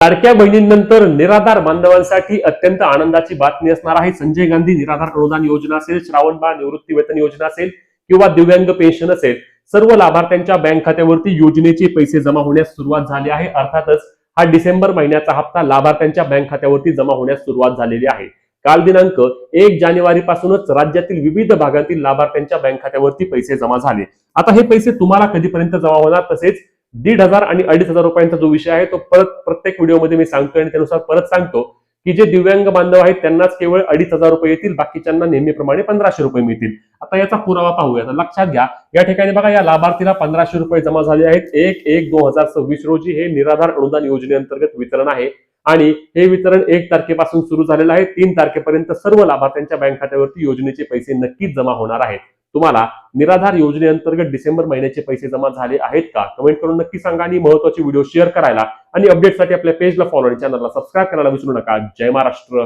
लाडक्या बहिणींनंतर निराधार बांधवांसाठी अत्यंत आनंदाची बातमी असणार आहे। संजय गांधी निराधार अनुदान योजना असेल, श्रावणबाळ निवृत्ती वेतन योजना असेल किंवा दिव्यांग पेन्शन असेल, सर्व लाभार्थ्यांच्या बँक खात्यावरती योजनेचे पैसे जमा होण्यास सुरुवात झाली आहे। अर्थातच हा डिसेंबर महिन्याचा हप्ता लाभार्थ्यांच्या बँक खात्यावरती जमा होण्यास सुरुवात झालेली आहे। काल दिनांक 1 जानेवारी पासूनच राज्यातील विविध भागातील लाभार्थ्यांच्या बँक खात्यावरती पैसे जमा झाले। आता हे पैसे तुम्हाला कधीपर्यंत जमा होणार, तसेच 1,500 आणि 2,500 रुपयांचा जो विषय आहे तो प्रत्येक व्हिडिओमध्ये मी सांगतोय आणि त्यानुसार परत सांगतो की जे दिव्यांग बांधव आहेत त्यांनाच केवळ 2,500 रुपये येतील, बाकीच्यांना नेहमीप्रमाणे 1,500 रुपये मिळतील। आता याचा पुरावा पाहूया। तर लक्षात घ्या, या ठिकाणी बघा, या लाभार्थीला 1,500 रुपये जमा झाले आहेत। 1/1/2026 रोजी हे निराधार अनुदान योजनेअंतर्गत वितरण आहे आणि हे वितरण 1 तारखेपासून सुरू झालेलं आहे। 3 तारखेपर्यंत सर्व लाभार्थ्यांच्या बँक खात्यावरती योजनेचे पैसे नक्कीच जमा होणार आहेत। तुम्हाला निराधार योजनेअंतर्गत डिसेंबर महिन्याचे पैसे जमा झाले आहेत का? कमेंट करून नक्की सांगा आणि महत्त्वाची व्हिडिओ शेअर करायला आणि अपडेटसाठी आपल्या पेजला फॉलो आणि चॅनलला सबस्क्राईब करायला विसरू नका। जय महाराष्ट्र।